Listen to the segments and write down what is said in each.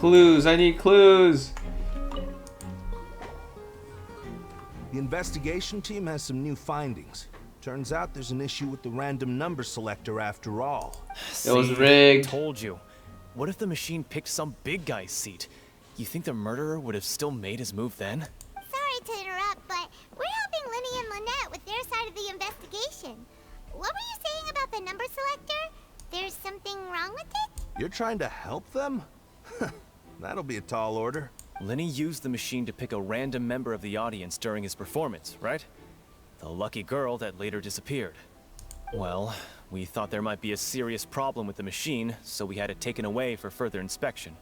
Clues, I need clues. The investigation team has some new findings. Turns out there's an issue with the random number selector after all. It was rigged. Told you. What if the machine picked some big guy's seat? You think the murderer would have still made his move then? Sorry to interrupt, but we're helping Linny and Lynette with their side of the investigation. What were you saying about the number selector? There's something wrong with it? You're trying to help them? That'll be a tall order. Lenny used the machine to pick a random member of the audience during his performance, right? The lucky girl that later disappeared. Well, we thought there might be a serious problem with the machine, so we had it taken away for further inspection.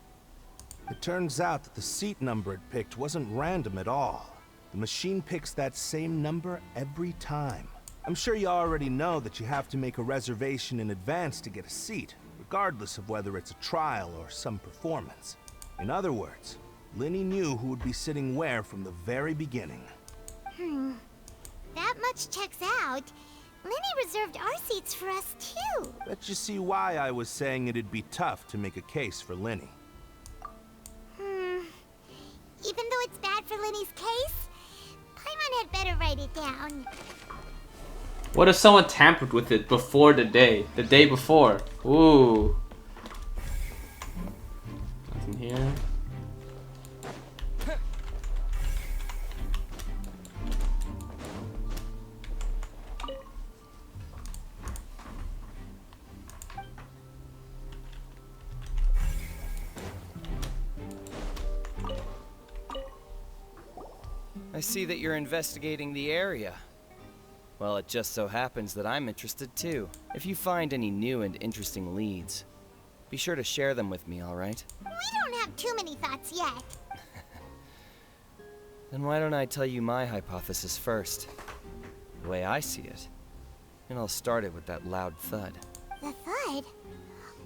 It turns out that the seat number it picked wasn't random at all. The machine picks that same number every time. I'm sure you already know that you have to make a reservation in advance to get a seat, regardless of whether it's a trial or some performance. In other words, Linny knew who would be sitting where from the very beginning. That much checks out. Linny reserved our seats for us too. Bet you see why I was saying it'd be tough to make a case for Linny. Even though it's bad for Linny's case, Paimon had better write it down. What if someone tampered with it before the day before? Ooh. Nothing here. I see that you're investigating the area. Well, it just so happens that I'm interested too. If you find any new and interesting leads, be sure to share them with me, all right? We don't have too many thoughts yet. Then why don't I tell you my hypothesis first? The way I see it. And I'll start it with that loud thud. The thud?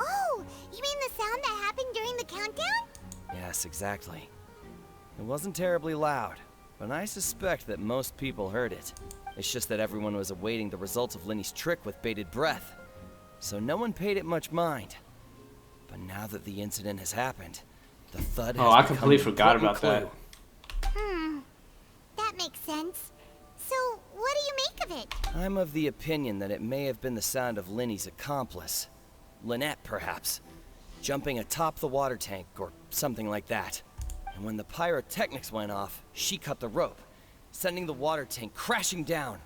Oh, you mean the sound that happened during the countdown? Yes, exactly. It wasn't terribly loud, but I suspect that most people heard it. It's just that everyone was awaiting the results of Linny's trick with bated breath, so no one paid it much mind. But now that the incident has happened, the thud has I become completely an forgot important about that. clue. That makes sense. So, what do you make of it? I'm of the opinion that it may have been the sound of Linny's accomplice. Lynette, perhaps. Jumping atop the water tank, or something like that. And when the pyrotechnics went off, she cut the rope, sending the water tank crashing down.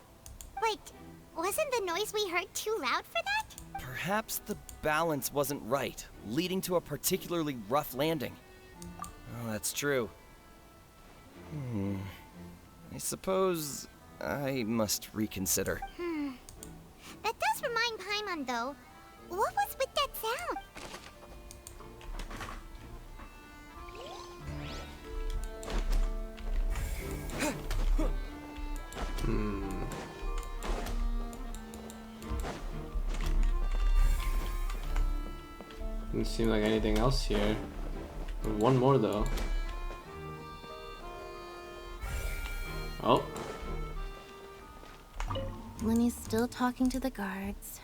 But wasn't the noise we heard too loud for that? Perhaps the balance wasn't right, leading to a particularly rough landing. Oh, that's true. I suppose I must reconsider. That does remind Paimon, though. What was with that sound? Doesn't seem like anything else here. There's one more though. Oh. Linny's still talking to the guards.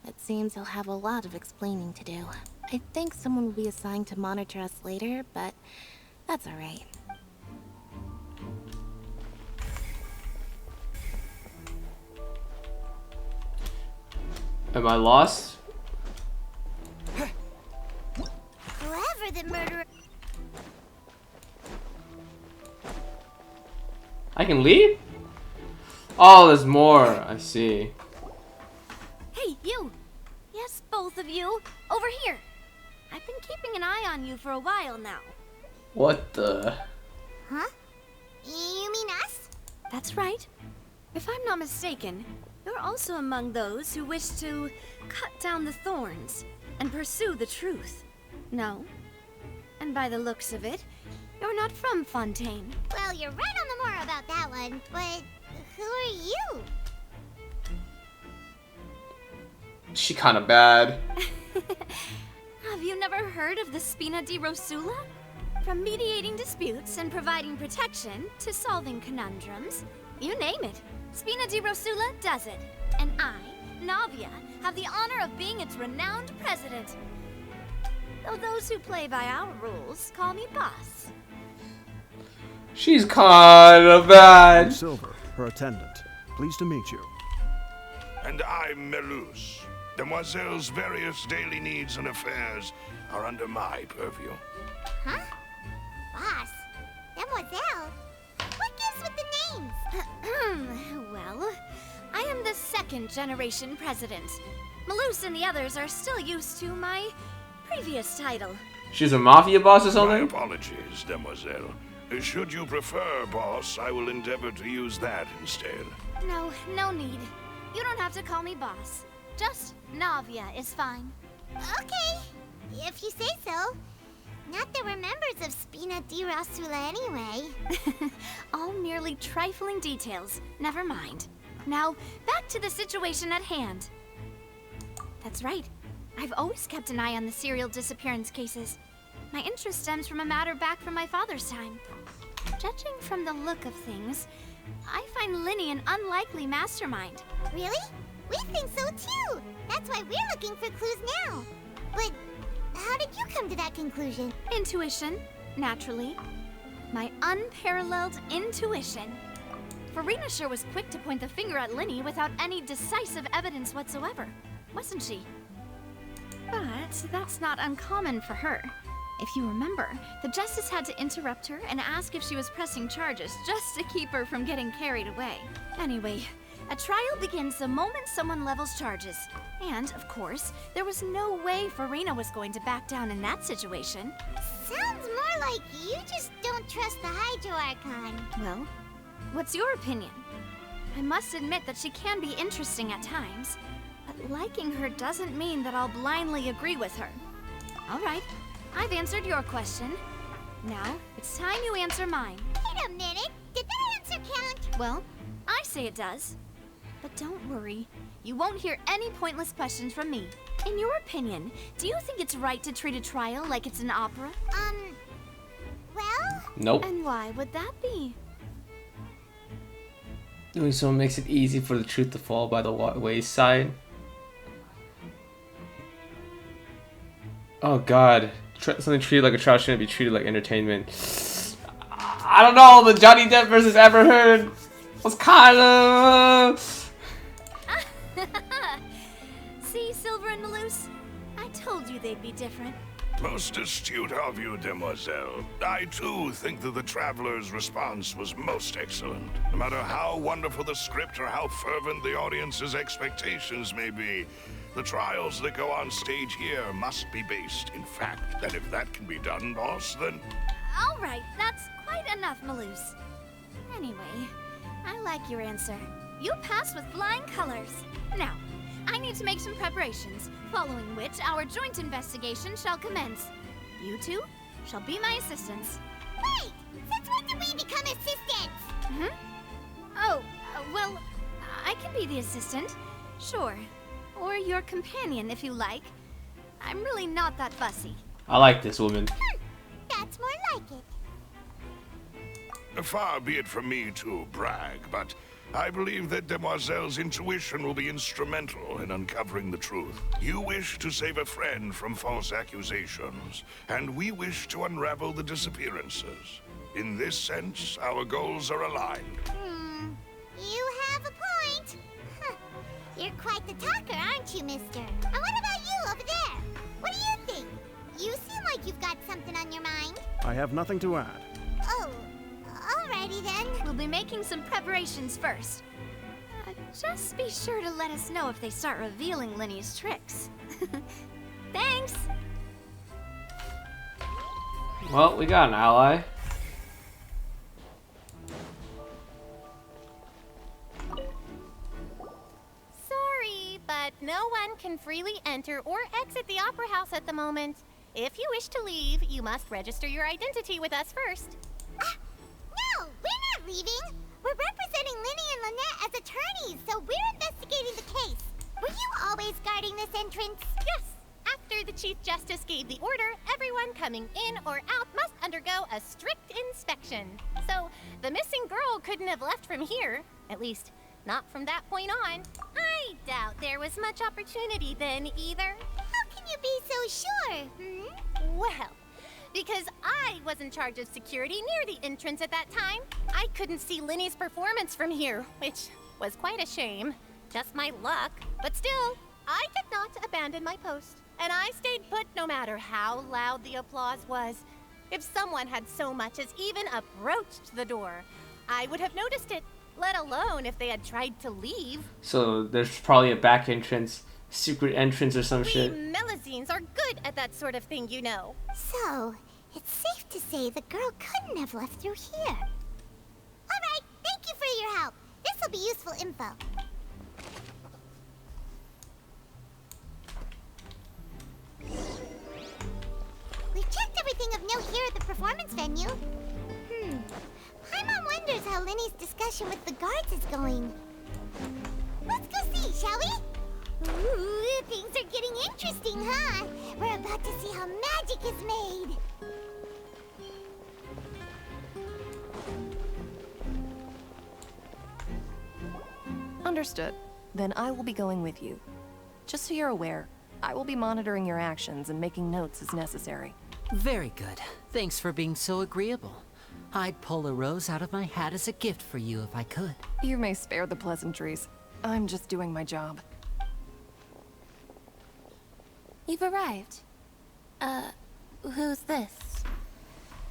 It seems he'll have a lot of explaining to do. I think someone will be assigned to monitor us later, but that's alright. Am I lost? Whoever the murderer... I can leave? Oh, there's more. I see. Hey, you! Yes, both of you! Over here! I've been keeping an eye on you for a while now. What the? Huh? You mean us? That's right. If I'm not mistaken, you're also among those who wish to cut down the thorns and pursue the truth. No? And by the looks of it, you're not from Fontaine. Well, you're right on the more about that one, but who are you? She kinda bad. Have you never heard of the Spina di Rosula? From mediating disputes and providing protection to solving conundrums, you name it, Spina di Rosula does it. And I, Navia, have the honor of being its renowned president. though those who play by our rules call me boss. She's kinda bad. Silver, her attendant. Pleased to meet you. And I'm Melus. Demoiselle's various daily needs and affairs are under my purview. Huh? Boss? Mademoiselle? What gives with the names? Well, I am the second generation president. Malus and the others are still used to my previous title. She's a mafia boss or My something? apologies, Demoiselle. Should you prefer, boss, I will endeavor to use that instead. No need. You don't have to call me boss. Just Navia is fine. Okay, if you say so. Not that we're members of Spina di Rasula anyway. All merely trifling details. Never mind. Now, back to the situation at hand. That's right. I've always kept an eye on the serial disappearance cases. My interest stems from a matter back from my father's time. Judging from the look of things, I find Linny an unlikely mastermind. Really? We think so too. That's why we're looking for clues now. But how did you come to that conclusion? Intuition, naturally. My unparalleled intuition. Farina sure was quick to point the finger at Linny without any decisive evidence whatsoever, wasn't she? But that's not uncommon for her. If you remember, the justice had to interrupt her and ask if she was pressing charges just to keep her from getting carried away. Anyway, a trial begins the moment someone levels charges. And, of course, there was no way Farina was going to back down in that situation. Sounds more like you just don't trust the Hydro Archon. Well, what's your opinion? I must admit that she can be interesting at times, but liking her doesn't mean that I'll blindly agree with her. All right, I've answered your question. Now, it's time you answer mine. Wait a minute, did that answer count? Well, I say it does. But don't worry, you won't hear any pointless questions from me. In your opinion, do you think it's right to treat a trial like it's an opera? Well? Nope. And why would that be? Doing so makes it easy for the truth to fall by the wayside. Oh god. Something treated like a trial shouldn't be treated like entertainment. I don't know, the Johnny Depp versus Amber Heard was kinda... See, Silver and Malus? I told you they'd be different. Most astute of you, Demoiselle. I too think that the Traveler's response was most excellent. No matter how wonderful the script or how fervent the audience's expectations may be, the trials that go on stage here must be based in fact. And if that can be done, boss, then... All right, that's quite enough, Malus. Anyway, I like your answer. You passed with flying colors. Now, I need to make some preparations, following which our joint investigation shall commence. You two shall be my assistants. Wait! Since when did we become assistants? Oh, well, I can be the assistant. Sure. Or your companion, if you like. I'm really not that fussy. I like this woman. That's more like it. Far be it from me to brag, but I believe that Demoiselle's intuition will be instrumental in uncovering the truth. You wish to save a friend from false accusations, and we wish to unravel the disappearances. In this sense, our goals are aligned. You have a point. Huh. You're quite the talker, aren't you, mister? And what about you over there? What do you think? You seem like you've got something on your mind. I have nothing to add. Oh, alrighty then. We'll be making some preparations first. Just be sure to let us know if they start revealing Linny's tricks. Thanks! Well, we got an ally. Sorry, but no one can freely enter or exit the Opera House at the moment. If you wish to leave, you must register your identity with us first. No, we're not leaving. We're representing Linny and Lynette as attorneys, so we're investigating the case. Were you always guarding this entrance? Yes. After the Chief Justice gave the order, everyone coming in or out must undergo a strict inspection. So, the missing girl couldn't have left from here. At least, not from that point on. I doubt there was much opportunity then, either. How can you be so sure, Well, because I was in charge of security near the entrance at that time, I couldn't see Linny's performance from here, which was quite a shame. Just my luck. But still, I did not abandon my post. And I stayed put no matter how loud the applause was. If someone had so much as even approached the door, I would have noticed it, let alone if they had tried to leave. So there's probably a back entrance, secret entrance or some shit. We Melazines are good at that sort of thing, you know. So, it's safe to say the girl couldn't have left through here. Alright, thank you for your help. This'll be useful info. We've checked everything of note here at the performance venue. Paimon wonders how Linny's discussion with the guards is going. Let's go see, shall we? Ooh, things are getting interesting, huh? We're about to see how magic is made. Understood. Then I will be going with you. Just so you're aware, I will be monitoring your actions and making notes as necessary. Very good. Thanks for being so agreeable. I'd pull a rose out of my hat as a gift for you if I could. You may spare the pleasantries. I'm just doing my job. You've arrived. Who's this?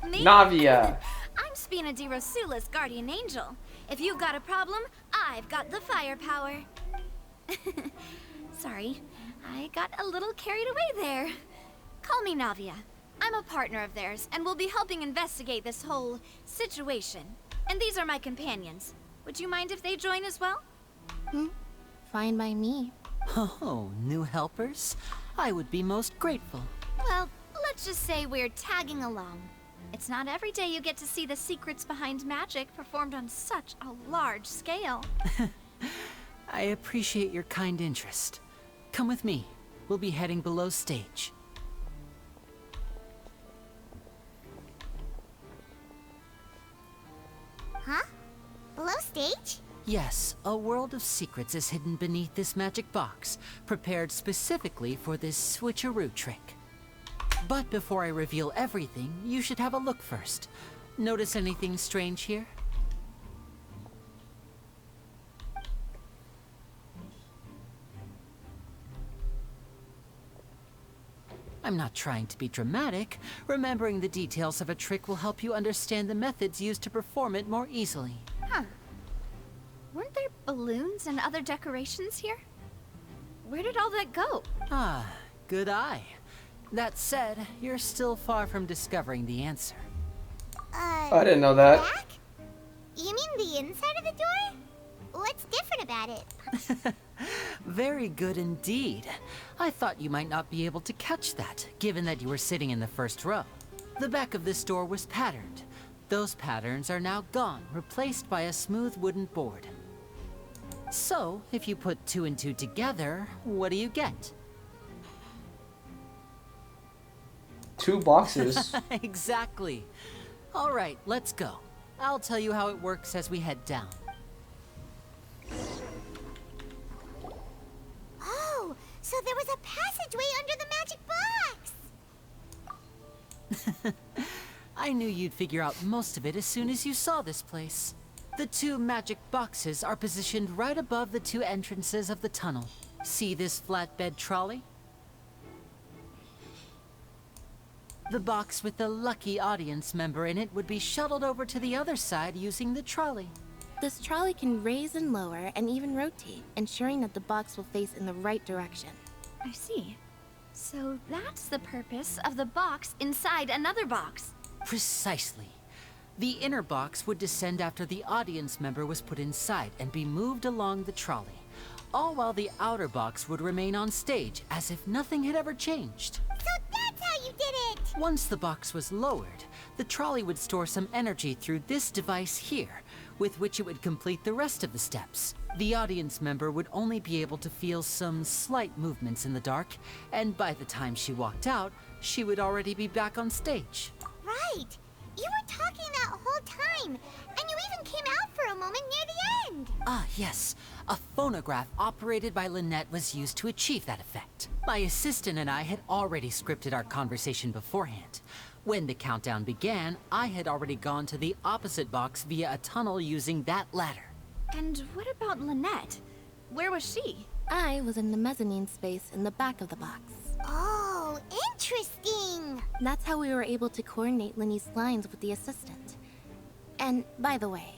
Me? Navia. I'm Spina di Rosula's guardian angel. If you've got a problem, I've got the firepower. Sorry, I got a little carried away there. Call me Navia. I'm a partner of theirs, and will be helping investigate this whole situation. And these are my companions. Would you mind if they join as well? Fine by me. Oh, new helpers? I would be most grateful. Well, let's just say we're tagging along. It's not every day you get to see the secrets behind magic performed on such a large scale. I appreciate your kind interest. Come with me. We'll be heading below stage. Huh? Below stage? Yes, a world of secrets is hidden beneath this magic box, prepared specifically for this switcheroo trick. But before I reveal everything, you should have a look first. Notice anything strange here? I'm not trying to be dramatic. Remembering the details of a trick will help you understand the methods used to perform it more easily. Huh. Weren't there balloons and other decorations here? Where did all that go? Ah, good eye. That said, you're still far from discovering the answer. I didn't know that. Back? You mean the inside of the door? What's different about it? Very good indeed. I thought you might not be able to catch that, given that you were sitting in the first row. The back of this door was patterned. Those patterns are now gone, replaced by a smooth wooden board. So, if you put 2 and 2 together, what do you get? 2 boxes. Exactly. All right, let's go. I'll tell you how it works as we head down. Oh, so there was a passageway under the magic box! I knew you'd figure out most of it as soon as you saw this place. The 2 magic boxes are positioned right above the 2 entrances of the tunnel. See this flatbed trolley? The box with the lucky audience member in it would be shuttled over to the other side using the trolley. This trolley can raise and lower and even rotate, ensuring that the box will face in the right direction. I see. So that's the purpose of the box inside another box. Precisely. The inner box would descend after the audience member was put inside and be moved along the trolley, all while the outer box would remain on stage as if nothing had ever changed. So that's how you did it! Once the box was lowered, the trolley would store some energy through this device here, with which it would complete the rest of the steps. The audience member would only be able to feel some slight movements in the dark, and by the time she walked out, she would already be back on stage. Right! You were talking that whole time, and you even came out for a moment near the end! Ah, yes. A phonograph operated by Lynette was used to achieve that effect. My assistant and I had already scripted our conversation beforehand. When the countdown began, I had already gone to the opposite box via a tunnel using that ladder. And what about Lynette? Where was she? I was in the mezzanine space in the back of the box. Oh, interesting. That's how we were able to coordinate Linny's lines with the assistant. And by the way,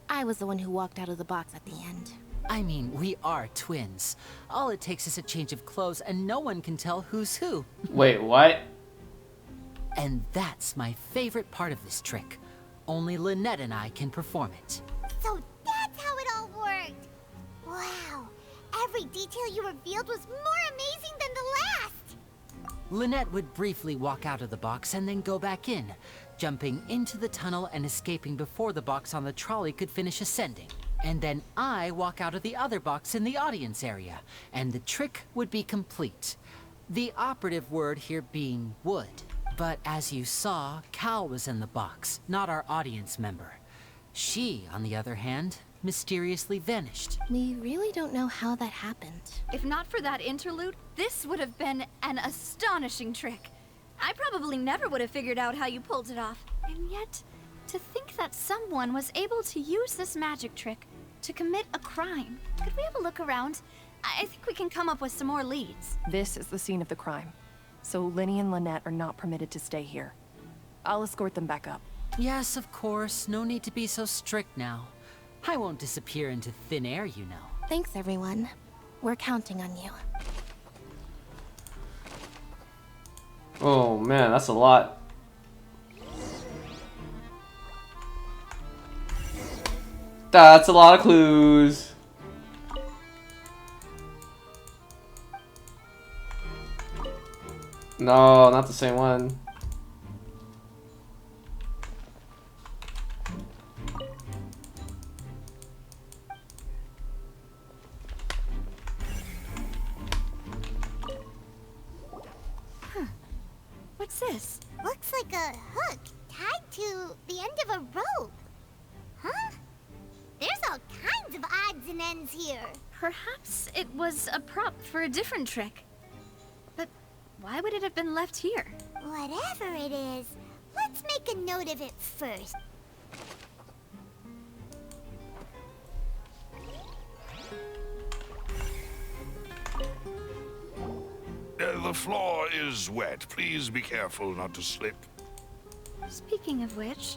I was the one who walked out of the box at the end. I mean, we are twins. All it takes is a change of clothes and no one can tell who's who. Wait, what? And that's my favorite part of this trick. Only Lynette and I can perform it. So that's how it all worked. Wow. Every detail you revealed was more amazing than the last. Lynette would briefly walk out of the box and then go back in, jumping into the tunnel and escaping before the box on the trolley could finish ascending. And then I walk out of the other box in the audience area, and the trick would be complete. The operative word here being would. But as you saw, Cal was in the box, not our audience member. She, on the other hand, mysteriously vanished. We really don't know how that happened. If not for that interlude, this would have been an astonishing trick. I probably never would have figured out how you pulled it off. And yet, to think that someone was able to use this magic trick to commit a crime. Could we have a look around? I think we can come up with some more leads. This is the scene of the crime. So Linny and Lynette are not permitted to stay here. I'll escort them back up. Yes, of course. No need to be so strict now. I won't disappear into thin air, you know. Thanks, everyone. We're counting on you. Oh man, that's a lot. That's a lot of clues. No, not the same one. What's this? Looks like a hook tied to the end of a rope. Huh? There's all kinds of odds and ends here. Perhaps it was a prop for a different trick. But why would it have been left here? Whatever it is, let's make a note of it first. The floor is wet. Please be careful not to slip. Speaking of which,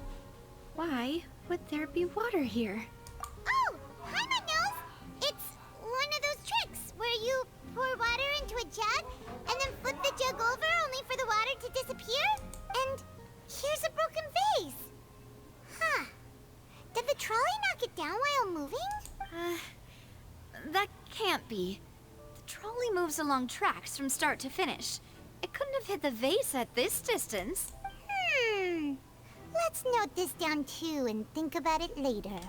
why would there be water here? Oh, Paimon knows! It's one of those tricks where you pour water into a jug and then flip the jug over only for the water to disappear. And here's a broken vase. Huh. Did the trolley knock it down while moving? That can't be. The trolley moves along tracks from start to finish. It couldn't have hit the vase at this distance. Let's note this down too and think about it later.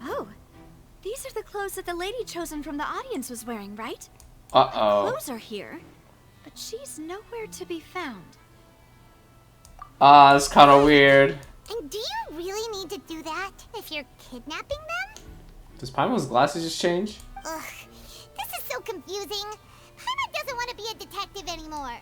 Oh, these are the clothes that the lady chosen from the audience was wearing, right? Uh-oh. Clothes are here, but she's nowhere to be found. Ah, that's kind of weird. And do you really need to do that if you're kidnapping them? Does Paimon's glasses just change? Ugh, this is so confusing. Paimon doesn't want to be a detective anymore.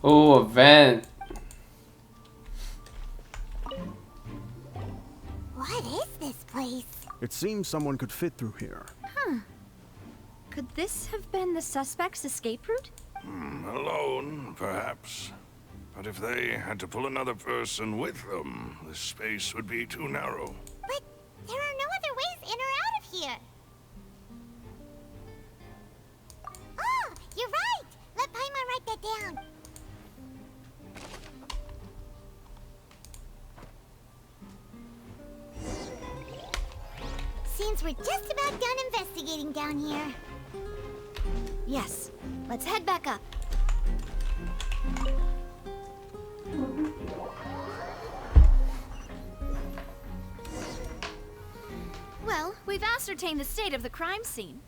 Oh, a vent. What is this place? It seems someone could fit through here. Could this have been the suspect's escape route? Alone, perhaps. But if they had to pull another person with them, the space would be too narrow. But there are no other ways in or out of here. Oh, you're right. Let Paimon write that down. Seems we're just about done investigating down here. Yes. Let's head back up. we've ascertained the state of the crime scene.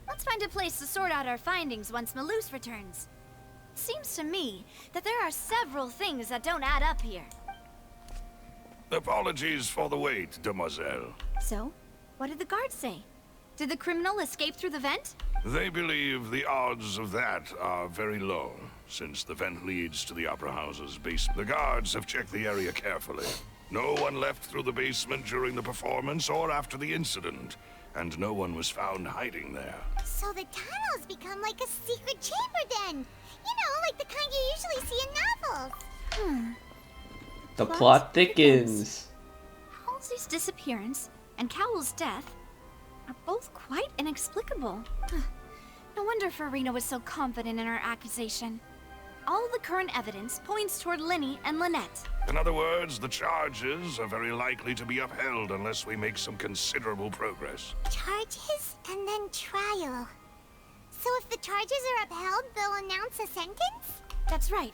Let's find a place to sort out our findings once Malus returns. Seems to me that there are several things that don't add up here. Apologies for the wait, demoiselle. So, what did the guards say? Did the criminal escape through the vent? They believe the odds of that are very low, since the vent leads to the Opera House's basement. The guards have checked the area carefully. No one left through the basement during the performance or after the incident, and no one was found hiding there. So the tunnels become like a secret chamber then. You know, like the kind you usually see in novels. The plot thickens. Halsey's disappearance and Cowell's death are both quite inexplicable. No wonder Farina was so confident in her accusation. All the current evidence points toward Linny and Lynette. In other words, the charges are very likely to be upheld unless we make some considerable progress. Charges and then trial. So if the charges are upheld, they'll announce a sentence? That's right.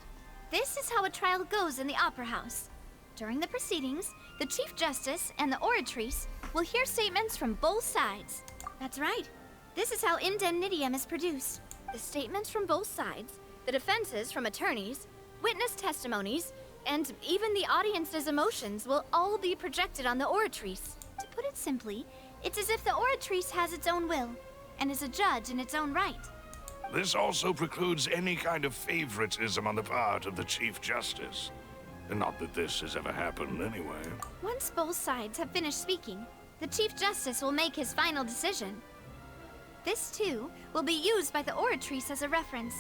This is how a trial goes in the Opera House. During the proceedings, the Chief Justice and the Oratrice will hear statements from both sides. That's right. This is how indemnitium is produced. The statements from both sides, the defenses from attorneys, witness testimonies, and even the audience's emotions will all be projected on the Oratrice. To put it simply, it's as if the Oratrice has its own will, and is a judge in its own right. This also precludes any kind of favoritism on the part of the Chief Justice. Not that this has ever happened anyway. Once both sides have finished speaking, the Chief Justice will make his final decision. This, too, will be used by the Oratrice as a reference.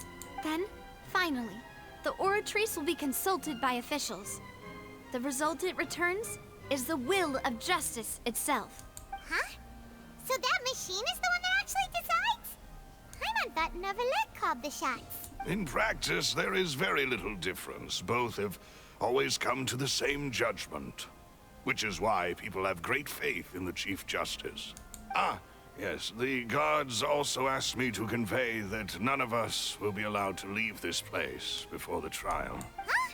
Then, finally, the Oratrice will be consulted by officials. The result it returns is the will of justice itself. Huh? So that machine is the one that actually decides? Paimon thought Neuvillette called the shots. In practice, there is very little difference. Both have always come to the same judgment, which is why people have great faith in the Chief Justice. Ah, yes, the guards also asked me to convey that none of us will be allowed to leave this place before the trial. Huh?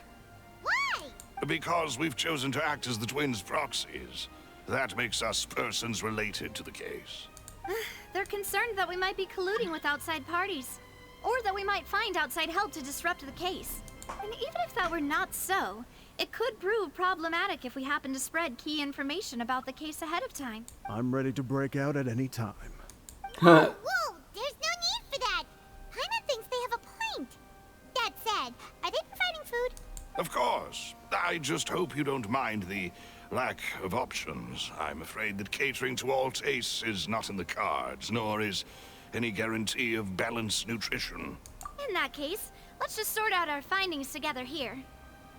Why? Because we've chosen to act as the twins' proxies. That makes us persons related to the case. They're concerned that we might be colluding with outside parties, or that we might find outside help to disrupt the case. And even if that were not so, it could prove problematic if we happen to spread key information about the case ahead of time. I'm ready to break out at any time. Whoa, there's no need for that. Paimon thinks they have a point. That said, are they providing food? Of course. I just hope you don't mind the lack of options. I'm afraid that catering to all tastes is not in the cards, nor is any guarantee of balanced nutrition. In that case, let's just sort out our findings together here.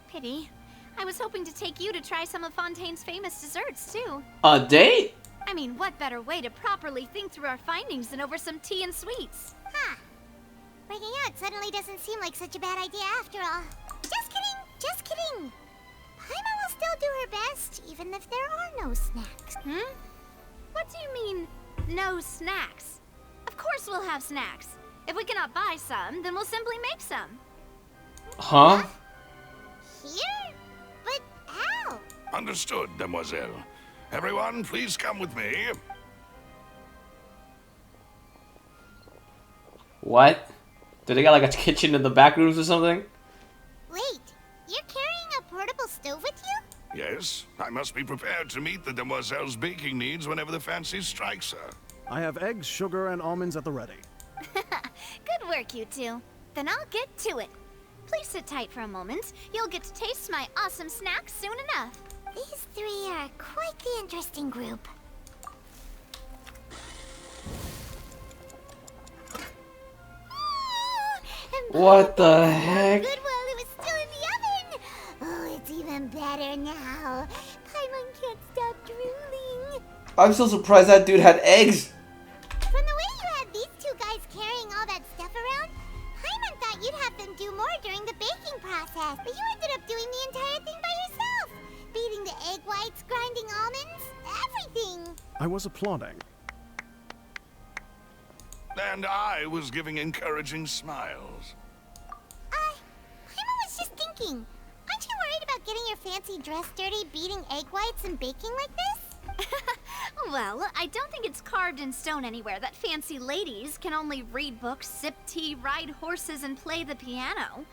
Pity. I was hoping to take you to try some of Fontaine's famous desserts, too. A date? I mean, what better way to properly think through our findings than over some tea and sweets? Huh. Breaking out suddenly doesn't seem like such a bad idea after all. Just kidding, just kidding. Paimon will still do her best, even if there are no snacks. What do you mean, no snacks? Of course we'll have snacks. If we cannot buy some, then we'll simply make some. Huh? Here? But how? Understood, demoiselle. Everyone, please come with me. What? Do they got like a kitchen in the back rooms or something? Wait, you're carrying a portable stove with you? Yes, I must be prepared to meet the demoiselle's baking needs whenever the fancy strikes her. I have eggs, sugar, and almonds at the ready. Good work, you two. Then I'll get to it. Please sit tight for a moment. You'll get to taste my awesome snacks soon enough. These three are quite the interesting group. What the heck? Good while it was still in the oven. Oh, it's even better now. Paimon can't stop drooling. I'm so surprised that dude had eggs. From the way you had these two guys carrying all that stuff around, Paimon thought you'd have them do more during the baking process. But you ended up doing the entire thing by yourself. Beating the egg whites, grinding almonds, everything. I was applauding. And I was giving encouraging smiles. Paimon was just thinking. Aren't you worried about getting your fancy dress dirty, beating egg whites and baking like this? Well, I don't think it's carved in stone anywhere that fancy ladies can only read books, sip tea, ride horses, and play the piano.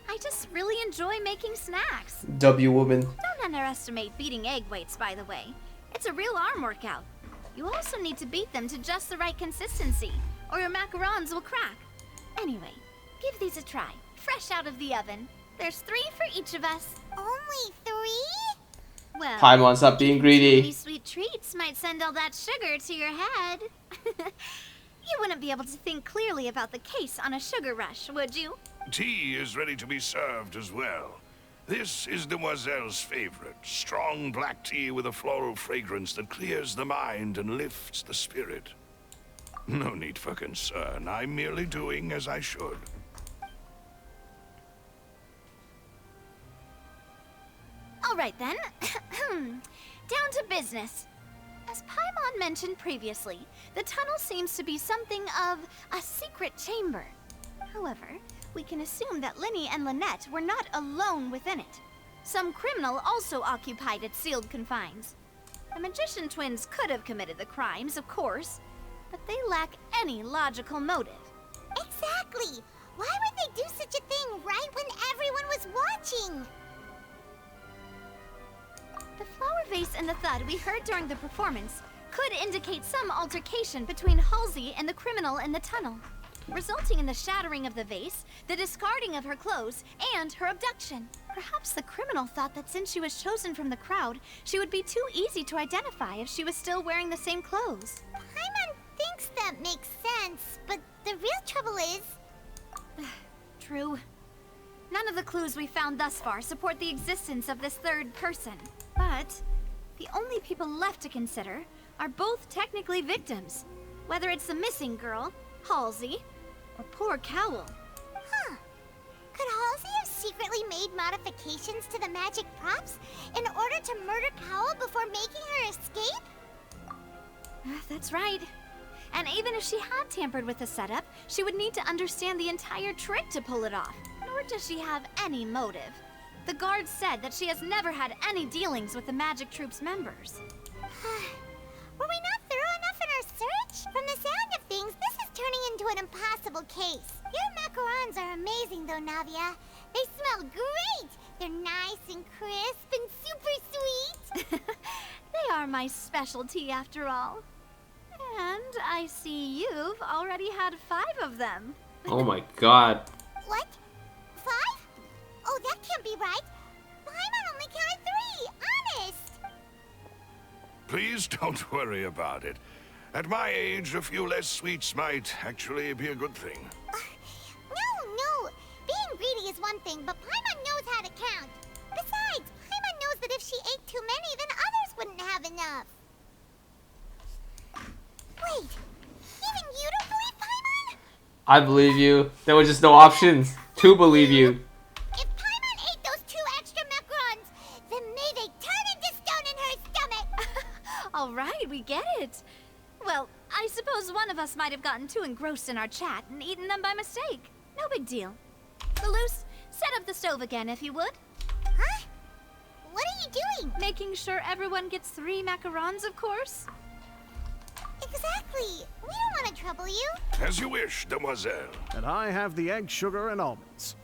I just really enjoy making snacks. W woman. Don't underestimate beating egg whites, by the way. It's a real arm workout. You also need to beat them to just the right consistency, or your macarons will crack. Anyway, give these a try. Fresh out of the oven. There's 3 for each of us. Only 3? Well, Paimon, stop being greedy. These sweet treats might send all that sugar to your head. You wouldn't be able to think clearly about the case on a sugar rush, would you? Tea is ready to be served as well. This is Demoiselle's favorite. Strong black tea with a floral fragrance that clears the mind and lifts the spirit. No need for concern. I'm merely doing as I should. All right then. Down to business. As Paimon mentioned previously, the tunnel seems to be something of a secret chamber. However, we can assume that Linny and Lynette were not alone within it. Some criminal also occupied its sealed confines. The magician twins could have committed the crimes, of course, but they lack any logical motive. Exactly! Why would they do such a thing right when everyone was watching? The flower vase and the thud we heard during the performance could indicate some altercation between Halsey and the criminal in the tunnel, resulting in the shattering of the vase, the discarding of her clothes, and her abduction. Perhaps the criminal thought that since she was chosen from the crowd, she would be too easy to identify if she was still wearing the same clothes. Paimon thinks that makes sense, but the real trouble is... True. None of the clues we found thus far support the existence of this third person. But the only people left to consider are both technically victims, whether it's the missing girl, Halsey, or poor Cowell. Huh. Could Halsey have secretly made modifications to the magic props in order to murder Cowell before making her escape? That's right. And even if she had tampered with the setup, she would need to understand the entire trick to pull it off. Nor does she have any motive. The guards said that she has never had any dealings with the Magic Troop's members. Were we not thorough enough in our search? From the sound of things, this is turning into an impossible case. Your macarons are amazing though, Navia. They smell great! They're nice and crisp and super sweet! They are my specialty after all. And I see you've already had 5 of them. Oh my god. What? 5? Oh, that can't be right. Paimon only counted 3, honest! Please don't worry about it. At my age, a few less sweets might actually be a good thing. No. Being greedy is one thing, but Paimon knows how to count. Besides, Paimon knows that if she ate too many, then others wouldn't have enough. Wait, even you don't believe Paimon? I believe you. There were just no options to believe you. If Paimon ate those 2 extra macarons, then may they turn into stone in her stomach! All right, we get it. Well, I suppose one of us might have gotten too engrossed in our chat and eaten them by mistake. No big deal. Lelouch, set up the stove again if you would. Huh? What are you doing? Making sure everyone gets 3 macarons, of course. Exactly. We don't want to trouble you. As you wish, Demoiselle. And I have the egg, sugar, and almonds.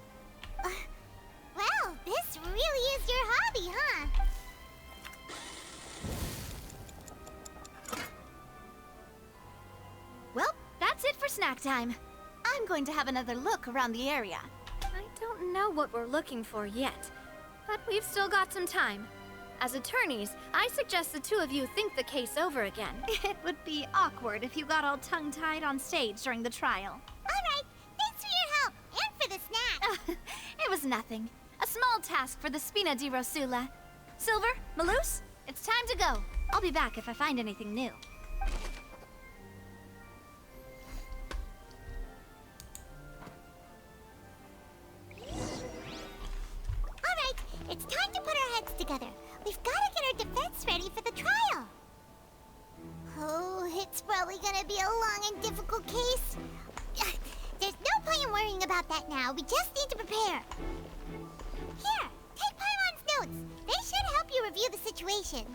Well, this really is your hobby, huh? Well, that's it for snack time. I'm going to have another look around the area. I don't know what we're looking for yet, but we've still got some time. As attorneys, I suggest the 2 of you think the case over again. It would be awkward if you got all tongue-tied on stage during the trial. All right, thanks for your help and for the snack. It was nothing. A small task for the Spina di Rosula. Silver, Malus, it's time to go. I'll be back if I find anything new. All right, it's time to put our heads together. We've got to get our defense ready for the trial. Oh, it's probably gonna be a long and difficult case. There's no point in worrying about that now. We just need to prepare. Here, take Paimon's notes. They should help you review the situation.